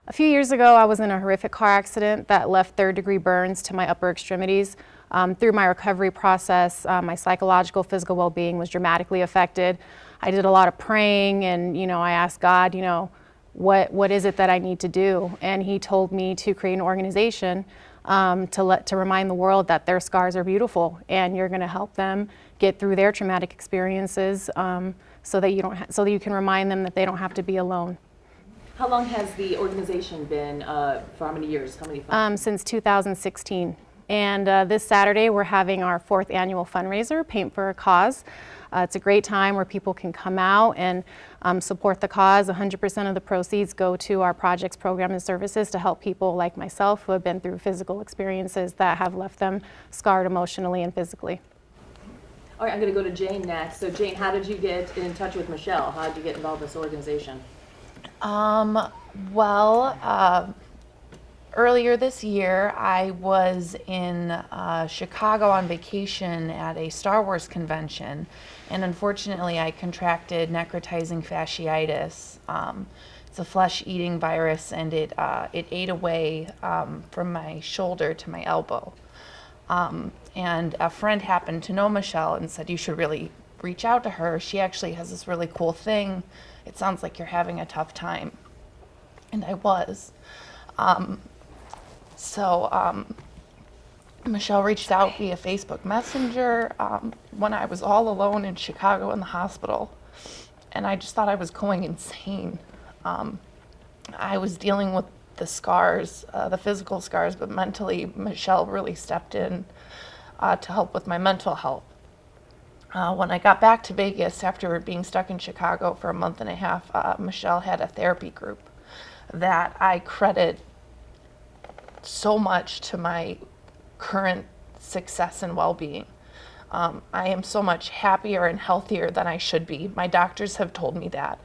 A few years ago, I was in a horrific car accident that left third-degree burns to my upper extremities. Through my recovery process, my psychological, physical well-being was dramatically affected. I did a lot of praying, and I asked God, what is it that I need to do? And He told me to create an organization to remind the world that their scars are beautiful, and you're going to help them get through their traumatic experiences, so that you can remind them that they don't have to be alone. How long has the organization been? For how many years? How many? Since 2016. And this Saturday, we're having our 4th annual fundraiser, Paint for a Cause. It's a great time where people can come out and support the cause. 100% of the proceeds go to our projects, program, and services to help people like myself who have been through physical experiences that have left them scarred emotionally and physically. All right, I'm going to go to Jayne next. So Jayne, how did you get in touch with Michelle? How did you get involved in this organization? Earlier this year, I was in Chicago on vacation at a Star Wars convention, and unfortunately I contracted necrotizing fasciitis. It's a flesh-eating virus, and it ate away from my shoulder to my elbow. And a friend happened to know Michelle and said, you should really reach out to her. She actually has this really cool thing. It sounds like you're having a tough time. And I was. Michelle reached out via Facebook Messenger when I was all alone in Chicago in the hospital. And I just thought I was going insane. I was dealing with the scars, the physical scars, but mentally, Michelle really stepped in to help with my mental health. When I got back to Vegas after being stuck in Chicago for a month and a half, Michelle had a therapy group that I credit so much to my current success and well-being. I am so much happier and healthier than I should be. My doctors have told me that.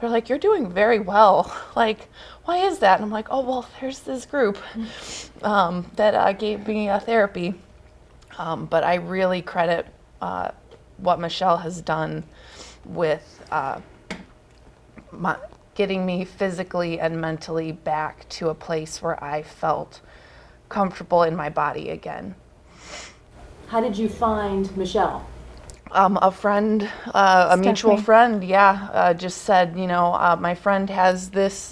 They're like, you're doing very well. Like, why is that? And I'm like, oh, well, there's this group that gave me therapy. But I really credit what Michelle has done with getting me physically and mentally back to a place where I felt comfortable in my body again. How did you find Michelle? A friend, a mutual friend, just said, my friend has this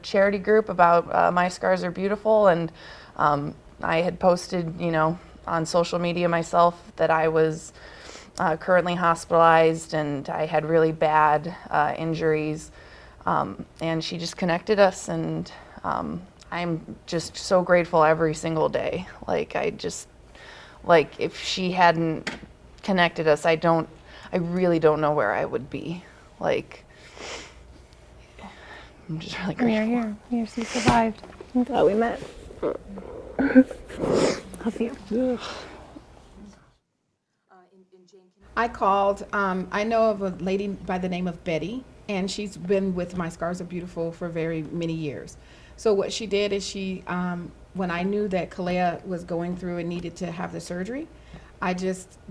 charity group about My Scars Are Beautiful, and I had posted, on social media myself that I was currently hospitalized and I had really bad injuries, and she just connected us, and I'm just so grateful every single day. If she hadn't connected us, I really don't know where I would be. I'm just really grateful. You're here. You survived. I'm glad we met. Love you. I called. I know of a lady by the name of Betty, and she's been with My Scars Are Beautiful for very many years. So what she did is when I knew that Khalay was going through and needed to have the surgery,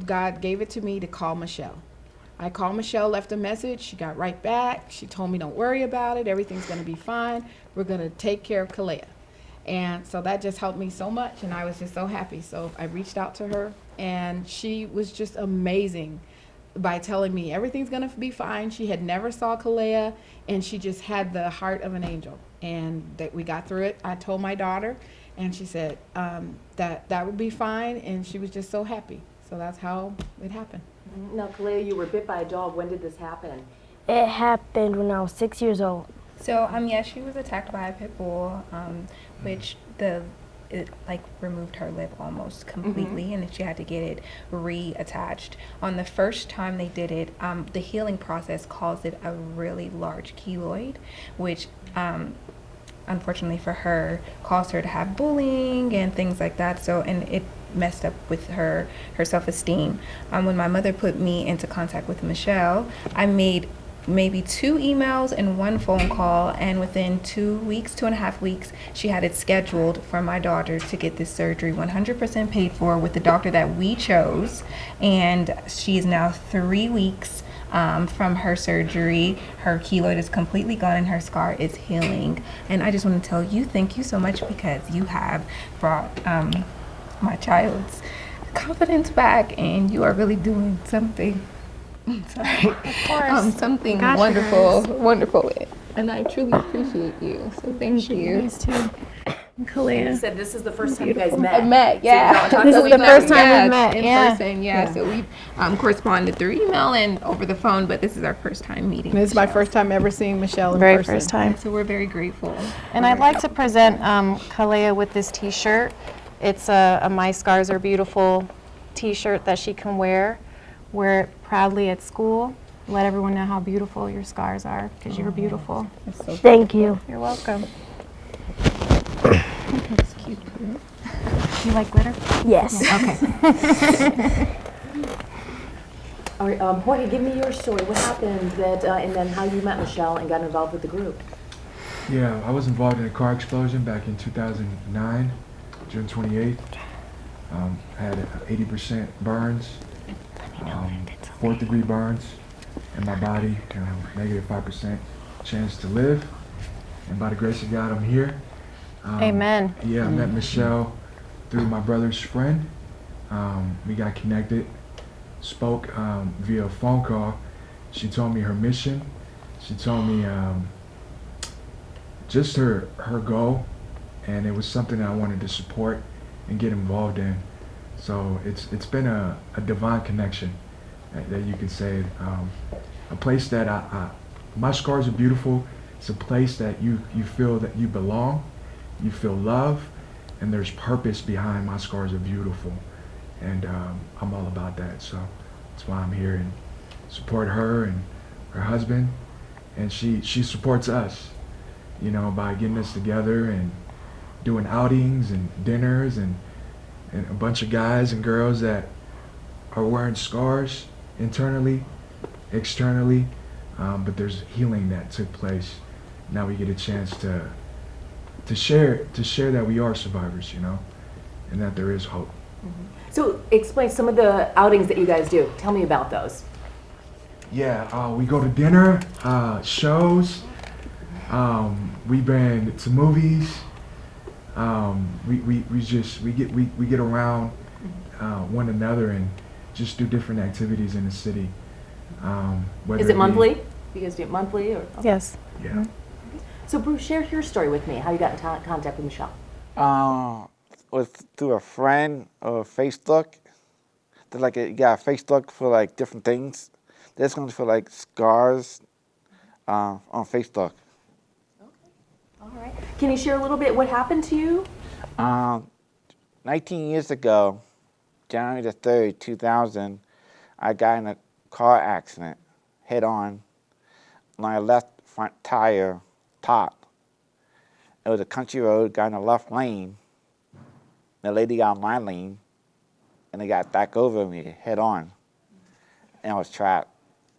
God gave it to me to call Michelle. I called Michelle, left a message. She got right back. She told me, don't worry about it. Everything's going to be fine. We're going to take care of Khalay. And so that just helped me so much, and I was just so happy. So I reached out to her, and she was just amazing by telling me everything's going to be fine. She had never saw Khalay, and she just had the heart of an angel. And that we got through it. I told my daughter, and she said that would be fine, and she was just so happy. So that's how it happened. Now, Khalay, you were bit by a dog. When did this happen? It happened when I was 6 years old. So, she was attacked by a pit bull, which it removed her lip almost completely, and she had to get it reattached. On the first time they did it, the healing process caused it a really large keloid, which unfortunately for her caused her to have bullying and things like that. So, and it messed up with her self-esteem. When my mother put me into contact with Michelle, I made maybe 2 emails and 1 phone call, and within 2.5 weeks, she had it scheduled for my daughter to get this surgery 100% paid for with the doctor that we chose, and she is now 3 weeks from her surgery. Her keloid is completely gone and her scar is healing. And I just want to tell you thank you so much because you have brought my child's confidence back and you are really doing something. Sorry. Of course. Something Gosh, you wonderful, guys. wonderful. And I truly appreciate you. So thank you. too. Khalay. You said this is the first time you guys I met. met, yeah. This is the first time we met, in yeah. person, yeah. So we corresponded through email and over the phone, but this is our first time meeting. And this is my Michelle. first time ever seeing Michelle in Very person. first time. So we're very grateful. And I'd like to present Khalay with this T-shirt. It's a My Scars Are Beautiful T-shirt that she can wear it proudly at school. Let everyone know how beautiful your scars are, because you're beautiful. Thank you. You're welcome. It's cute. You like glitter? Yes. All right, Jorge, give me your story. What happened that, and then how you met Michelle and got involved with the group? Yeah, I was involved in a car explosion back in 2009, June 28th. I had 80% burns, 4th degree burns in my body, negative 5% chance to live. And by the grace of God, I'm here. Amen. Yeah, I met Michelle through my brother's friend. We got connected, spoke via phone call. She told me her mission. She told me just her goal, and it was something that I wanted to support and get involved in. So it's been a divine connection that you can say. A place that my scars are beautiful. It's a place that you feel that you belong, you feel love, and there's purpose behind my scars are beautiful. And I'm all about that. So that's why I'm here and support her and her husband. And she supports us, by getting us together and doing outings and dinners and a bunch of guys and girls that are wearing scars internally, externally, but there's healing that took place. Now we get a chance to share that we are survivors, and that there is hope. So explain some of the outings that you guys do. Tell me about those. Yeah, we go to dinner, shows. We've been to movies. We get around one another and just do different activities in the city. Is it monthly? You guys do it monthly or? Okay. Yes. Yeah. So Bruce, share your story with me, how you got in contact with Michelle. Was through a friend or Facebook. There's you got a Facebook for different things. This one's for scars on Facebook. All right. Can you share a little bit what happened to you? 19 years ago, January the 3rd, 2000, I got in a car accident, head on. My left front tire popped. It was a country road, got in the left lane. The lady got in my lane, and they got back over me, head on. And I was trapped.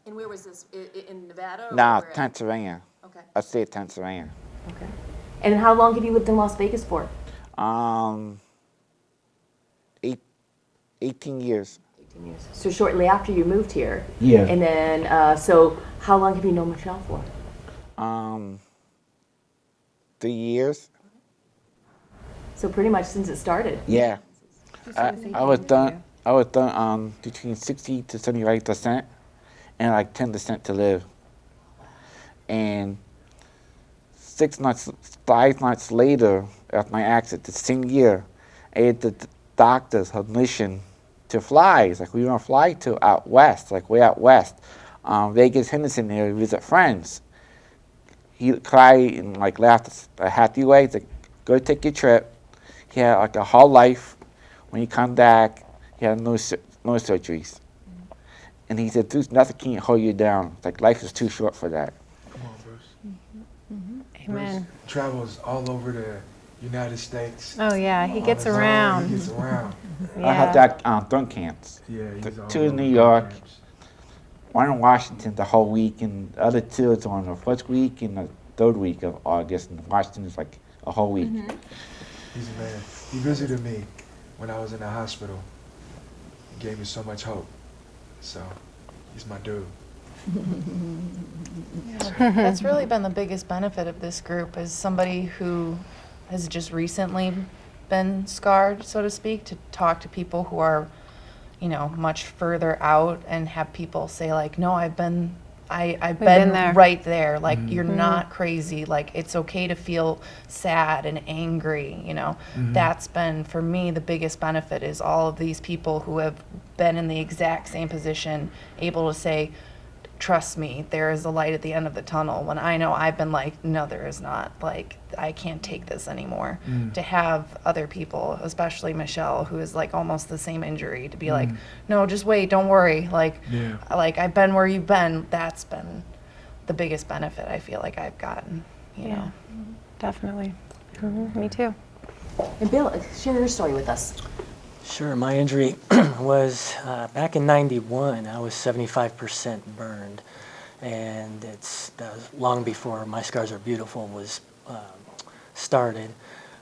And where was this? In Nevada? Nah, Pennsylvania. Okay. Upstate Pennsylvania. Okay. And how long have you lived in Las Vegas for? 18 years. 18 years. So shortly after you moved here. Yeah. And then, so how long have you known Michelle for? 3 years. So pretty much since it started. Yeah. I was done between 60 to 75% and 10% to live. And 5 months later, after my accident, the same year, I had the doctor's permission to fly. It's we want to fly to out west, way out west. Vegas, Henderson area, visit friends. He cried and laughed a happy way. He's go take your trip. He had a whole life. When you come back, he had no surgeries. And he said, "There's nothing can hold you down. Life is too short for that." Come on, Bruce. Amen. Bruce travels all over the United States. Oh yeah, he On gets his own, around. He gets around. I had Yeah. that thumb camps. Yeah, he's all 2 in over New the York, camps. 1 in Washington the whole week, and the other 2 is on the first week and the 3rd week of August, and Washington is a whole week. He's a man. He visited me when I was in the hospital. He gave me so much hope. So, he's my dude. That's really been the biggest benefit of this group, is somebody who has just recently been scarred, so to speak, to talk to people who are, you know, much further out and have people say like, no, I've been there. right there. Like, you're not crazy. Like, it's okay to feel sad and angry, you know. That's been, for me, the biggest benefit, is all of these people who have been in the exact same position, able to say, trust me, there is a light at the end of the tunnel, when I know I've been like, no, there is not. Like, I can't take this anymore. To have other people, especially Michelle, who is like almost the same injury, to be like, no, just wait, don't worry. Like, like, I've been where you've been. That's been the biggest benefit I feel like I've gotten, you know. Definitely. Me too. And Bill, share your story with us. Sure. My injury was back in '91. I was 75% burned, and it's long before My Scars Are Beautiful was started.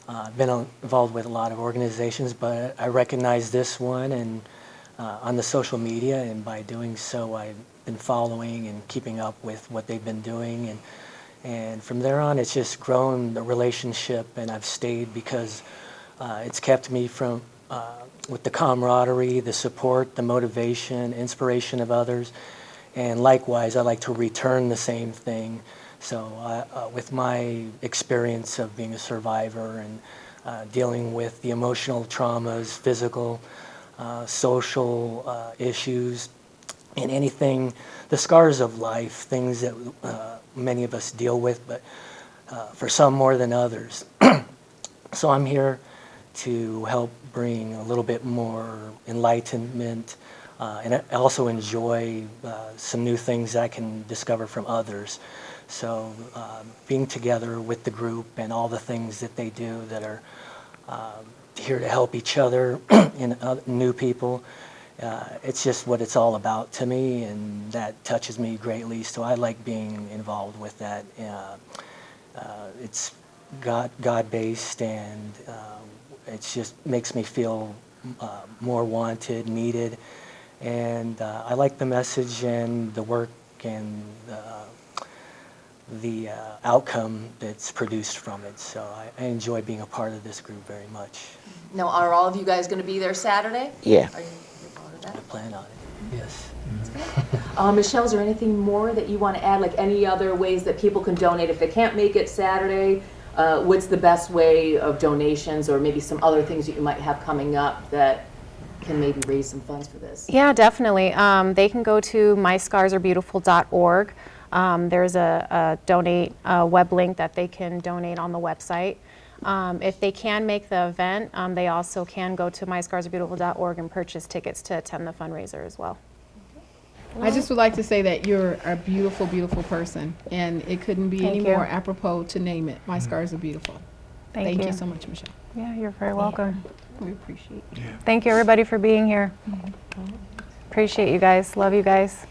I've been involved with a lot of organizations, but I recognized this one and on the social media, and by doing so, I've been following and keeping up with what they've been doing, and from there on, it's just grown the relationship, and I've stayed because it's kept me from with the camaraderie, the support, the motivation, inspiration of others, and likewise, I like to return the same thing. So with my experience of being a survivor and dealing with the emotional traumas, physical, social issues, and anything, the scars of life, things that many of us deal with, but for some more than others. So I'm here to help bring a little bit more enlightenment, and I also enjoy some new things I can discover from others. So being together with the group and all the things that they do that are here to help each other and new people, it's just what it's all about to me, and that touches me greatly. So I like being involved with that. It's God-based, and it just makes me feel more wanted, needed, and I like the message and the work and the outcome that's produced from it. So I enjoy being a part of this group very much. Now, are all of you guys going to be there Saturday? Yeah. Are you part of that? I plan on it, yes. Michelle, is there anything more that you want to add, like any other ways that people can donate if they can't make it Saturday? What's the best way of donations, or maybe some other things that you might have coming up that can maybe raise some funds for this? Yeah, definitely. They can go to myscarsarebeautiful.org. There's a donate web link that they can donate on the website. If they can make the event, they also can go to myscarsarebeautiful.org and purchase tickets to attend the fundraiser as well. I just would like to say that you're a beautiful, beautiful person, and it couldn't be any Thank you. more apropos to name it. My Scars Are Beautiful. Thank you so much, Michelle. Yeah, you're very welcome. We appreciate it. Thank you, everybody, for being here. Appreciate you guys. Love you guys.